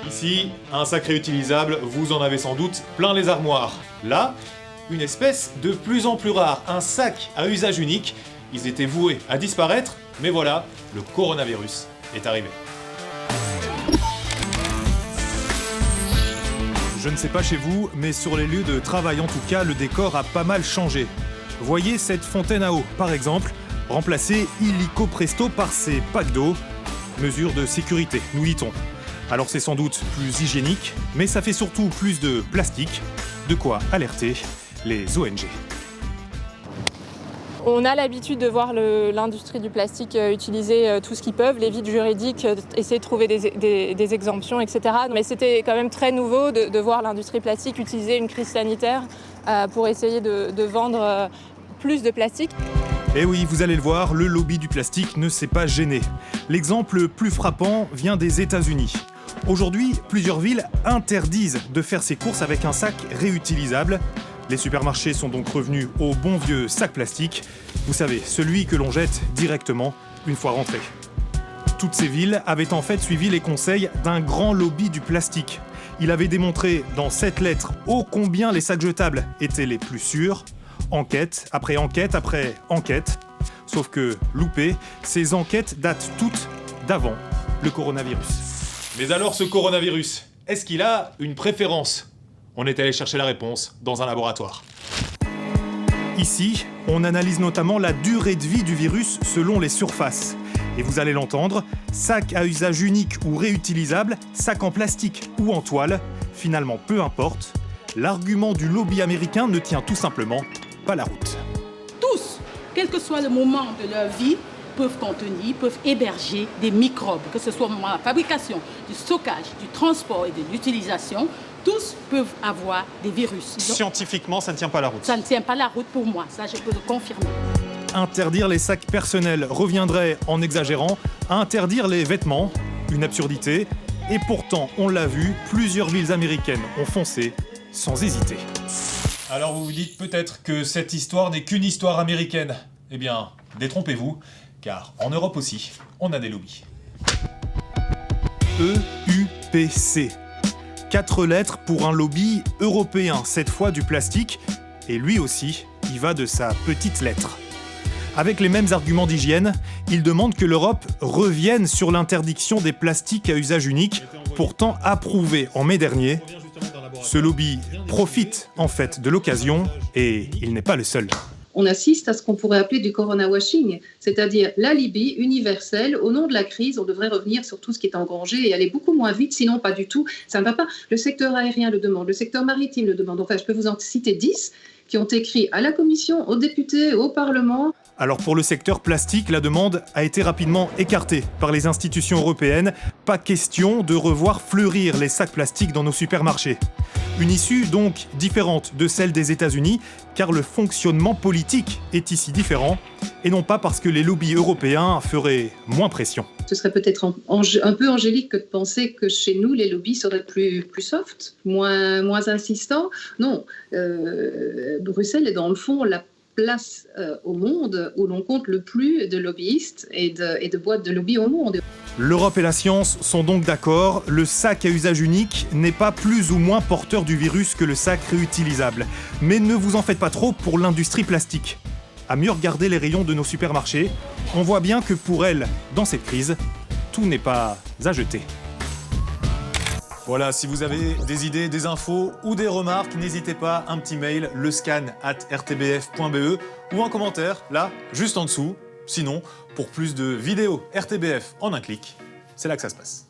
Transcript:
Ici, un sac réutilisable, vous en avez sans doute plein les armoires. Là, une espèce de plus en plus rare, un sac à usage unique. Ils étaient voués à disparaître, mais voilà, le coronavirus est arrivé. Je ne sais pas chez vous, mais sur les lieux de travail en tout cas, le décor a pas mal changé. Voyez cette fontaine à eau, par exemple, remplacée illico presto par ces packs d'eau. Mesure de sécurité, nous dit-on. Alors c'est sans doute plus hygiénique, mais ça fait surtout plus de plastique, de quoi alerter les ONG. On a l'habitude de voir l'industrie du plastique utiliser tout ce qu'ils peuvent, les vides juridiques, essayer de trouver des exemptions, etc. Mais c'était quand même très nouveau de voir l'industrie plastique utiliser une crise sanitaire pour essayer de vendre plus de plastique. Et oui, vous allez le voir, le lobby du plastique ne s'est pas gêné. L'exemple le plus frappant vient des États-Unis. Aujourd'hui, plusieurs villes interdisent de faire ses courses avec un sac réutilisable. Les supermarchés sont donc revenus au bon vieux sac plastique. Vous savez, celui que l'on jette directement une fois rentré. Toutes ces villes avaient en fait suivi les conseils d'un grand lobby du plastique. Il avait démontré dans 7 lettres ô combien les sacs jetables étaient les plus sûrs. Enquête après enquête après enquête. Sauf que, loupé, ces enquêtes datent toutes d'avant le coronavirus. Mais alors ce coronavirus, est-ce qu'il a une préférence ? On est allé chercher la réponse dans un laboratoire. Ici, on analyse notamment la durée de vie du virus selon les surfaces. Et vous allez l'entendre, sac à usage unique ou réutilisable, sac en plastique ou en toile, finalement peu importe, l'argument du lobby américain ne tient tout simplement pas la route. Tous, quel que soit le moment de leur vie, peuvent contenir, peuvent héberger des microbes, que ce soit au moment de la fabrication, du stockage, du transport et de l'utilisation. Tous peuvent avoir des virus. Scientifiquement, ça ne tient pas la route. Ça ne tient pas la route pour moi, ça je peux le confirmer. Interdire les sacs personnels reviendrait, en exagérant, à interdire les vêtements, une absurdité. Et pourtant, on l'a vu, plusieurs villes américaines ont foncé sans hésiter. Alors vous vous dites peut-être que cette histoire n'est qu'une histoire américaine. Eh bien, détrompez-vous, car en Europe aussi, on a des lobbies. EUPC. 4 lettres pour un lobby européen, cette fois du plastique, et lui aussi, il va de sa petite lettre. Avec les mêmes arguments d'hygiène, il demande que l'Europe revienne sur l'interdiction des plastiques à usage unique, pourtant approuvée en mai dernier. Ce lobby profite en fait de l'occasion, et il n'est pas le seul. On assiste à ce qu'on pourrait appeler du corona washing, c'est-à-dire l'alibi universel. Au nom de la crise, on devrait revenir sur tout ce qui est engrangé et aller beaucoup moins vite, sinon pas du tout. Ça ne va pas. Le secteur aérien le demande, le secteur maritime le demande. Enfin, je peux vous en citer 10 qui ont écrit à la Commission, aux députés, au Parlement. Alors pour le secteur plastique, la demande a été rapidement écartée par les institutions européennes. Pas question de revoir fleurir les sacs plastiques dans nos supermarchés. Une issue donc différente de celle des États-Unis, car le fonctionnement politique est ici différent, et non pas parce que les lobbies européens feraient moins pression. Ce serait peut-être un peu angélique que de penser que chez nous, les lobbies seraient plus soft, moins insistants. Non, Bruxelles est dans le fond la place au monde où l'on compte le plus de lobbyistes et de boîtes de lobby au monde. L'Europe et la science sont donc d'accord, le sac à usage unique n'est pas plus ou moins porteur du virus que le sac réutilisable. Mais ne vous en faites pas trop pour l'industrie plastique. À mieux regarder les rayons de nos supermarchés, on voit bien que pour elle, dans cette crise, tout n'est pas à jeter. Voilà, si vous avez des idées, des infos ou des remarques, n'hésitez pas, un petit mail, lescan@rtbf.be ou un commentaire, là, juste en dessous. Sinon, pour plus de vidéos RTBF en un clic, c'est là que ça se passe.